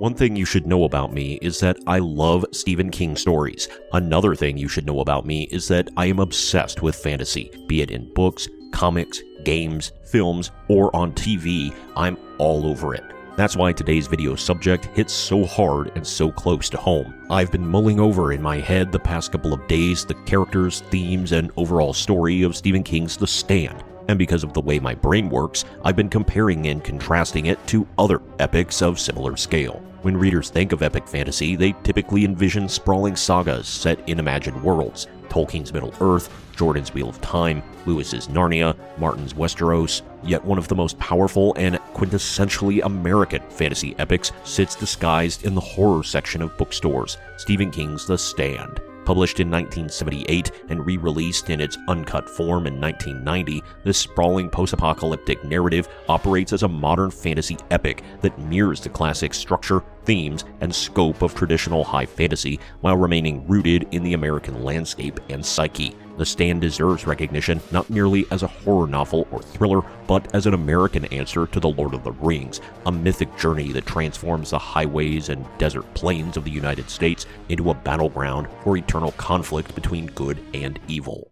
One thing you should know about me is that I love Stephen King stories. Another thing you should know about me is that I am obsessed with fantasy, be it in books, comics, games, films, or on TV. I'm all over it. That's why today's video subject hits so hard and so close to home. I've been mulling over in my head the past couple of days the characters, themes, and overall story of Stephen King's The Stand. And because of the way my brain works, I've been comparing and contrasting it to other epics of similar scale. When readers think of epic fantasy, they typically envision sprawling sagas set in imagined worlds. Tolkien's Middle-earth, Jordan's Wheel of Time, Lewis's Narnia, Martin's Westeros. Yet one of the most powerful and quintessentially American fantasy epics sits disguised in the horror section of bookstores, Stephen King's The Stand. Published in 1978 and re-released in its uncut form in 1990, this sprawling post-apocalyptic narrative operates as a modern fantasy epic that mirrors the classic structure, themes, and scope of traditional high fantasy while remaining rooted in the American landscape and psyche. The Stand deserves recognition not merely as a horror novel or thriller, but as an American answer to The Lord of the Rings, a mythic journey that transforms the highways and desert plains of the United States into a battleground for eternal conflict between good and evil.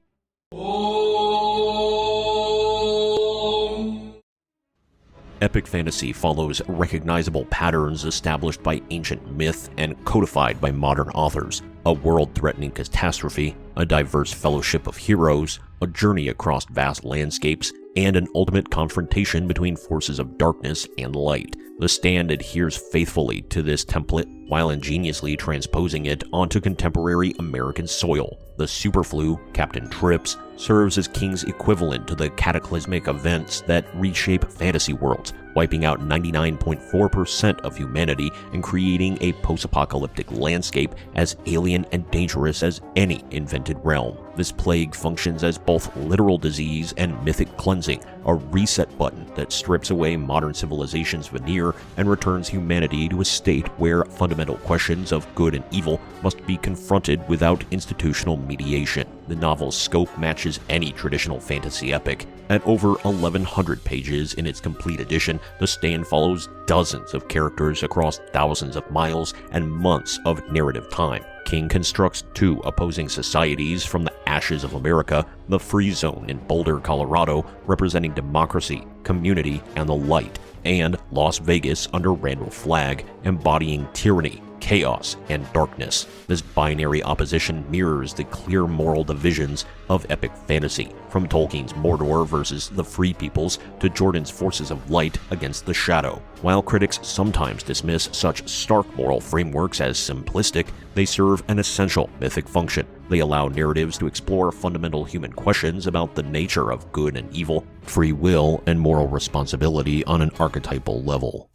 Epic fantasy follows recognizable patterns established by ancient myth and codified by modern authors. A world-threatening catastrophe, a diverse fellowship of heroes, a journey across vast landscapes, and an ultimate confrontation between forces of darkness and light. The Stand adheres faithfully to this template while ingeniously transposing it onto contemporary American soil. The superflu, Captain Trips, serves as King's equivalent to the cataclysmic events that reshape fantasy worlds, wiping out 99.4% of humanity and creating a post-apocalyptic landscape as alien and dangerous as any invented realm. This plague functions as both literal disease and mythic cleansing, a reset button that strips away modern civilization's veneer and returns humanity to a state where fundamental questions of good and evil must be confronted without institutional mediation. The novel's scope matches any traditional fantasy epic. At over 1,100 pages in its complete edition, The Stand follows dozens of characters across thousands of miles and months of narrative time. King constructs two opposing societies from the ashes of America, the Free Zone in Boulder, Colorado, representing democracy, community, and the light, and Las Vegas under Randall Flagg, embodying tyranny, chaos, and darkness. This binary opposition mirrors the clear moral divisions of epic fantasy, from Tolkien's Mordor versus the Free Peoples to Jordan's forces of light against the Shadow. While critics sometimes dismiss such stark moral frameworks as simplistic, they serve an essential mythic function. They allow narratives to explore fundamental human questions about the nature of good and evil, free will, and moral responsibility on an archetypal level.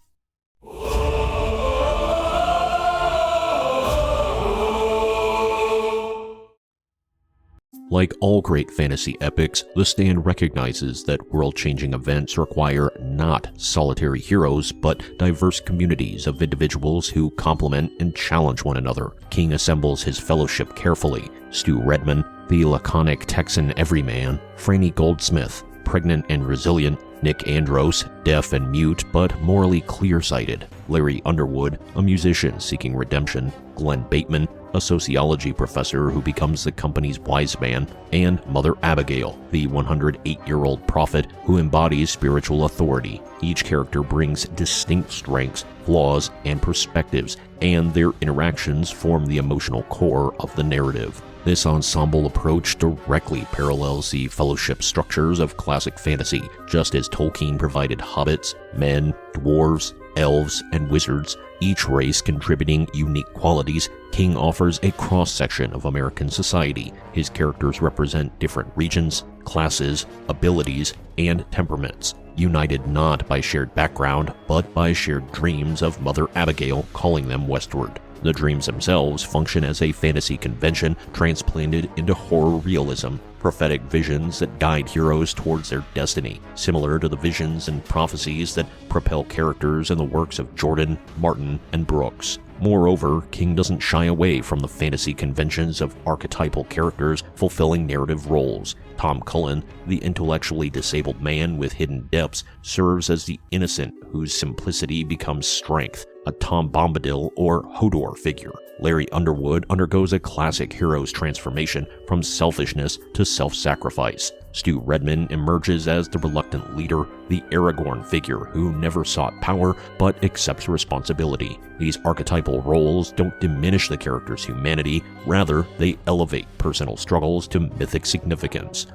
Like all great fantasy epics, The Stand recognizes that world-changing events require not solitary heroes, but diverse communities of individuals who complement and challenge one another. King assembles his fellowship carefully. Stu Redman, the laconic Texan everyman, Franny Goldsmith, pregnant and resilient, Nick Andros, deaf and mute but morally clear-sighted, Larry Underwood, a musician seeking redemption, Glenn Bateman, a sociology professor who becomes the company's wise man, and Mother Abigail, the 108-year-old prophet who embodies spiritual authority. Each character brings distinct strengths, flaws, and perspectives, and their interactions form the emotional core of the narrative. This ensemble approach directly parallels the fellowship structures of classic fantasy, just as Tolkien provided hobbits, men, dwarves, elves, and wizards, each race contributing unique qualities. King offers a cross-section of American society. His characters represent different regions, classes, abilities, and temperaments, united not by shared background, but by shared dreams of Mother Abigail calling them westward. The dreams themselves function as a fantasy convention transplanted into horror realism, prophetic visions that guide heroes towards their destiny, similar to the visions and prophecies that propel characters in the works of Jordan, Martin, and Brooks. Moreover, King doesn't shy away from the fantasy conventions of archetypal characters fulfilling narrative roles. Tom Cullen, the intellectually disabled man with hidden depths, serves as the innocent whose simplicity becomes strength. a Tom Bombadil or Hodor figure. Larry Underwood undergoes a classic hero's transformation from selfishness to self-sacrifice. Stu Redman emerges as the reluctant leader, the Aragorn figure who never sought power but accepts responsibility. These archetypal roles don't diminish the character's humanity, rather they elevate personal struggles to mythic significance.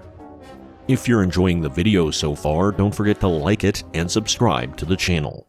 If you're enjoying the video so far, don't forget to like it and subscribe to the channel.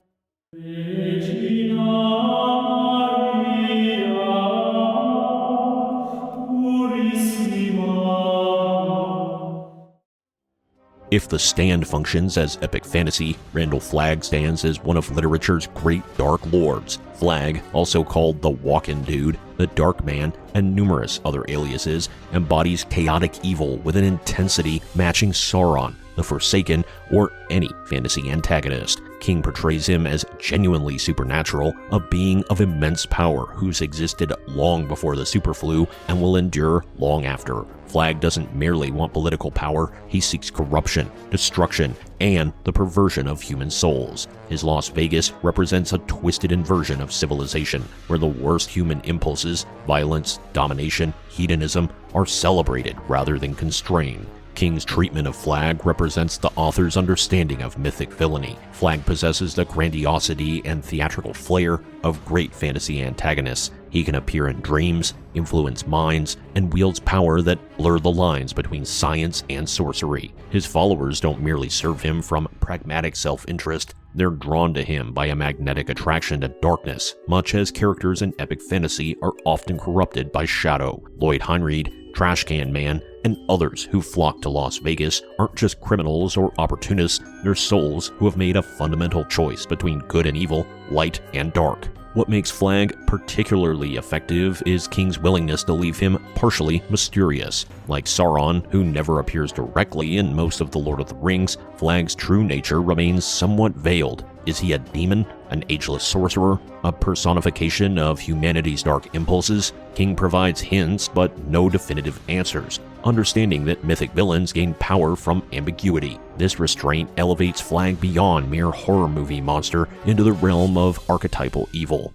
If The Stand functions as epic fantasy, Randall Flagg stands as one of literature's great dark lords. Flagg, also called the Walking Dude, the Dark Man, and numerous other aliases, embodies chaotic evil with an intensity matching Sauron, the Forsaken, or any fantasy antagonist. King portrays him as genuinely supernatural, a being of immense power who's existed long before the superflu and will endure long after. Flagg doesn't merely want political power, he seeks corruption, destruction, and the perversion of human souls. His Las Vegas represents a twisted inversion of civilization, where the worst human impulses, violence, domination, hedonism, are celebrated rather than constrained. King's treatment of Flagg represents the author's understanding of mythic villainy. Flagg possesses the grandiosity and theatrical flair of great fantasy antagonists. He can appear in dreams, influence minds, and wields power that blur the lines between science and sorcery. His followers don't merely serve him from pragmatic self-interest, they're drawn to him by a magnetic attraction to darkness, much as characters in epic fantasy are often corrupted by shadow. Lloyd Heinried, Trashcan Man, and others who flock to Las Vegas aren't just criminals or opportunists, they're souls who have made a fundamental choice between good and evil, light and dark. What makes Flagg particularly effective is King's willingness to leave him partially mysterious. Like Sauron, who never appears directly in most of The Lord of the Rings, Flagg's true nature remains somewhat veiled. Is he a demon, an ageless sorcerer, a personification of humanity's dark impulses? King provides hints but no definitive answers, understanding that mythic villains gain power from ambiguity. This restraint elevates Flagg beyond mere horror movie monster into the realm of archetypal evil.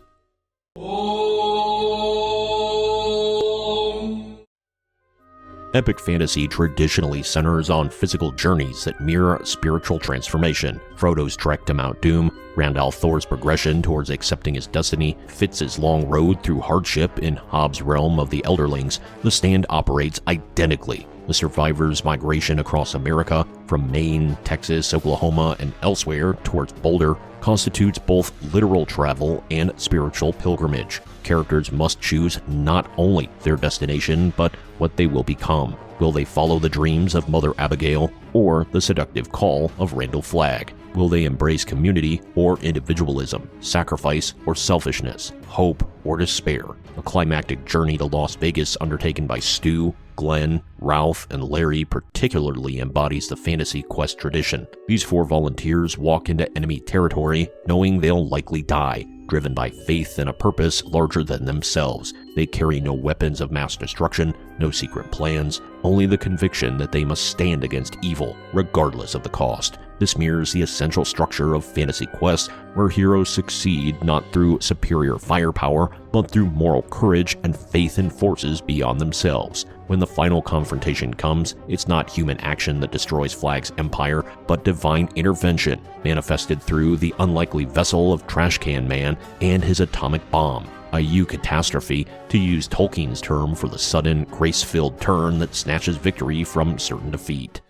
Epic fantasy traditionally centers on physical journeys that mirror spiritual transformation. Frodo's trek to Mount Doom, Randall Thor's progression towards accepting his destiny, Fitz's long road through hardship in Hobbs' realm of the Elderlings. The Stand operates identically. The survivor's migration across America, from Maine, Texas, Oklahoma, and elsewhere towards Boulder, constitutes both literal travel and spiritual pilgrimage. Characters must choose not only their destination, but what they will become. Will they follow the dreams of Mother Abigail or the seductive call of Randall Flagg? Will they embrace community or individualism, sacrifice or selfishness, hope or despair? A climactic journey to Las Vegas undertaken by Stu, Glenn, Ralph, and Larry particularly embodies the fantasy quest tradition. These four volunteers walk into enemy territory knowing they'll likely die, driven by faith and a purpose larger than themselves. They carry no weapons of mass destruction, no secret plans, only the conviction that they must stand against evil, regardless of the cost. This mirrors the essential structure of fantasy quests, where heroes succeed not through superior firepower, but through moral courage and faith in forces beyond themselves. When the final confrontation comes, it's not human action that destroys Flagg's empire, but divine intervention, manifested through the unlikely vessel of Trashcan Man and his atomic bomb. A eucatastrophe, to use Tolkien's term for the sudden, grace-filled turn that snatches victory from certain defeat.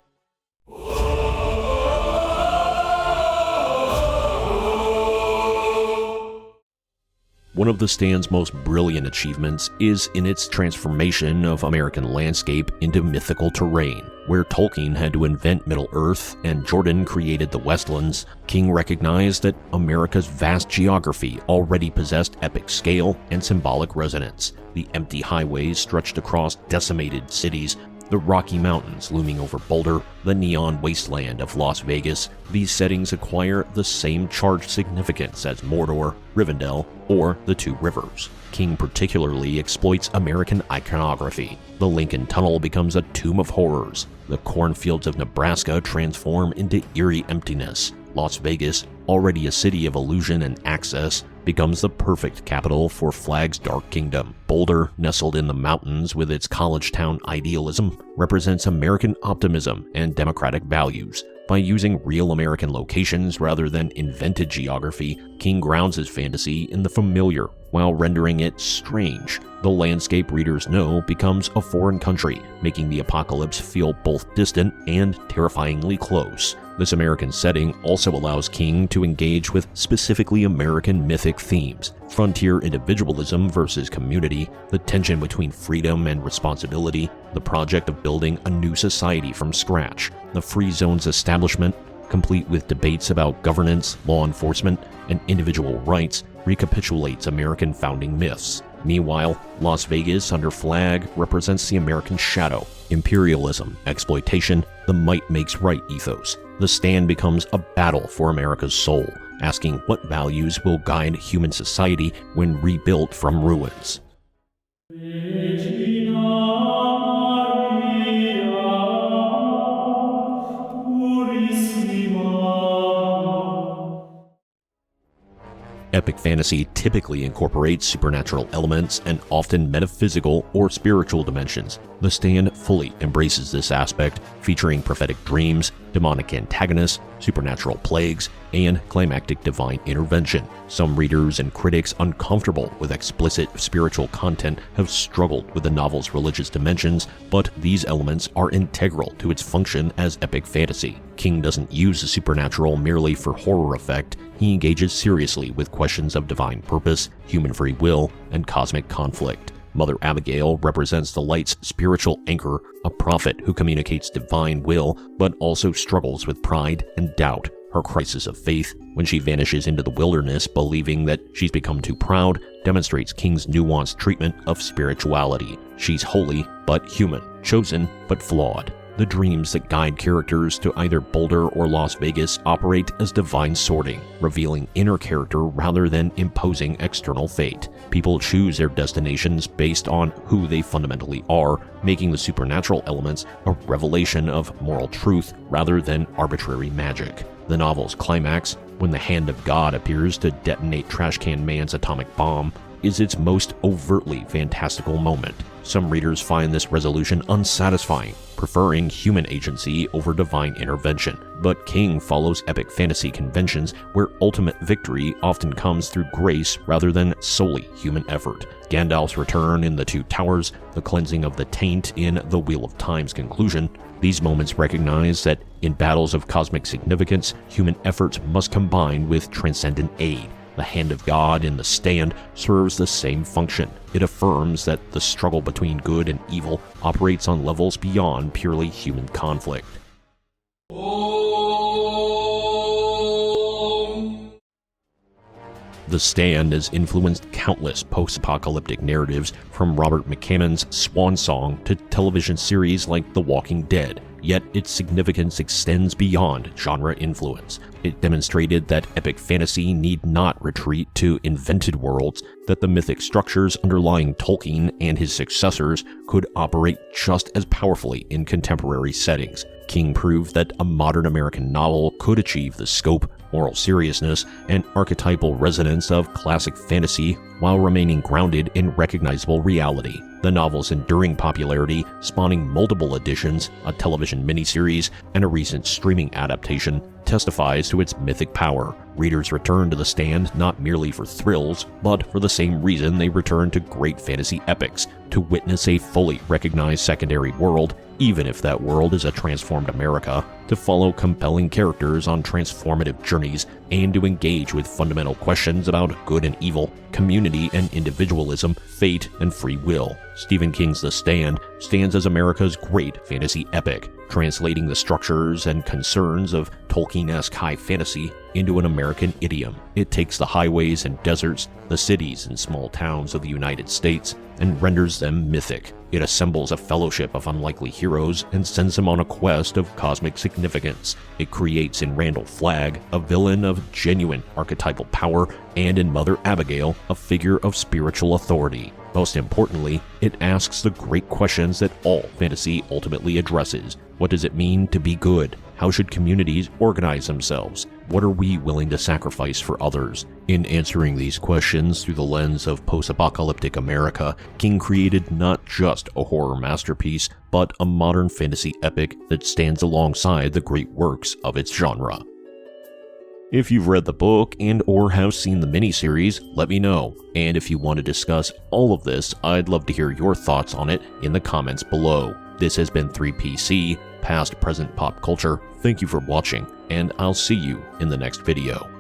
One of the Stand's most brilliant achievements is in its transformation of American landscape into mythical terrain. Where Tolkien had to invent Middle-earth and Jordan created the Westlands, King recognized that America's vast geography already possessed epic scale and symbolic resonance. The empty highways stretched across decimated cities, the Rocky Mountains looming over Boulder, the neon wasteland of Las Vegas. These settings acquire the same charged significance as Mordor, Rivendell, or the Two Rivers. King particularly exploits American iconography. The Lincoln Tunnel becomes a tomb of horrors. The cornfields of Nebraska transform into eerie emptiness. Las Vegas, already a city of illusion and access, becomes the perfect capital for Flagg's Dark Kingdom. Boulder, nestled in the mountains with its college town idealism, represents American optimism and democratic values. By using real American locations rather than invented geography, King grounds his fantasy in the familiar while rendering it strange. The landscape readers know becomes a foreign country, making the apocalypse feel both distant and terrifyingly close. This American setting also allows King to engage with specifically American mythic themes: frontier individualism versus community, the tension between freedom and responsibility, the project of building a new society from scratch, the free zones establishment, complete with debates about governance, law enforcement, and individual rights, recapitulates American founding myths. Meanwhile, Las Vegas under Flagg represents the American shadow: imperialism, exploitation, the might makes right ethos. The Stand becomes a battle for America's soul, asking what values will guide human society when rebuilt from ruins. Epic fantasy typically incorporates supernatural elements and often metaphysical or spiritual dimensions. The Stand fully embraces this aspect, featuring prophetic dreams, demonic antagonists, supernatural plagues, and climactic divine intervention. Some readers and critics uncomfortable with explicit spiritual content have struggled with the novel's religious dimensions, but these elements are integral to its function as epic fantasy. King doesn't use the supernatural merely for horror effect. He engages seriously with questions of divine purpose, human free will, and cosmic conflict. Mother Abigail represents the light's spiritual anchor, a prophet who communicates divine will, but also struggles with pride and doubt. Her crisis of faith, when she vanishes into the wilderness believing that she's become too proud, demonstrates King's nuanced treatment of spirituality. She's holy but human, chosen but flawed. The dreams that guide characters to either Boulder or Las Vegas operate as divine sorting, revealing inner character rather than imposing external fate. People choose their destinations based on who they fundamentally are, making the supernatural elements a revelation of moral truth rather than arbitrary magic. The novel's climax, when the hand of God appears to detonate Trashcan Man's atomic bomb, is its most overtly fantastical moment. Some readers find this resolution unsatisfying, preferring human agency over divine intervention. But King follows epic fantasy conventions where ultimate victory often comes through grace rather than solely human effort. Gandalf's return in The Two Towers, the cleansing of the taint in The Wheel of Time's conclusion, these moments recognize that in battles of cosmic significance, human efforts must combine with transcendent aid. The hand of God in The Stand serves the same function. It affirms that the struggle between good and evil operates on levels beyond purely human conflict. The Stand has influenced countless post-apocalyptic narratives, from Robert McCammon's Swan Song to television series like The Walking Dead. Yet its significance extends beyond genre influence. It demonstrated that epic fantasy need not retreat to invented worlds, that the mythic structures underlying Tolkien and his successors could operate just as powerfully in contemporary settings. King proved that a modern American novel could achieve the scope, moral seriousness, and archetypal resonance of classic fantasy while remaining grounded in recognizable reality. The novel's enduring popularity, spawning multiple editions, a television miniseries, and a recent streaming adaptation, testifies to its mythic power. Readers return to The Stand not merely for thrills, but for the same reason they return to great fantasy epics, to witness a fully recognized secondary world, even if that world is a transformed America, to follow compelling characters on transformative journeys, and to engage with fundamental questions about good and evil, community and individualism, fate and free will. Stephen King's The Stand stands as America's great fantasy epic, translating the structures and concerns of Tolkien-esque high fantasy into an American idiom. It takes the highways and deserts, the cities and small towns of the United States, and renders them mythic. It assembles a fellowship of unlikely heroes and sends them on a quest of cosmic significance. It creates in Randall Flagg a villain of genuine archetypal power, and in Mother Abigail a figure of spiritual authority. Most importantly, it asks the great questions that all fantasy ultimately addresses. What does it mean to be good? How should communities organize themselves? What are we willing to sacrifice for others? In answering these questions through the lens of post-apocalyptic America, King created not just a horror masterpiece, but a modern fantasy epic that stands alongside the great works of its genre. If you've read the book and or have seen the miniseries, let me know. And if you want to discuss all of this, I'd love to hear your thoughts on it in the comments below. This has been 3PC, Past Present Pop Culture. Thank you for watching, and I'll see you in the next video.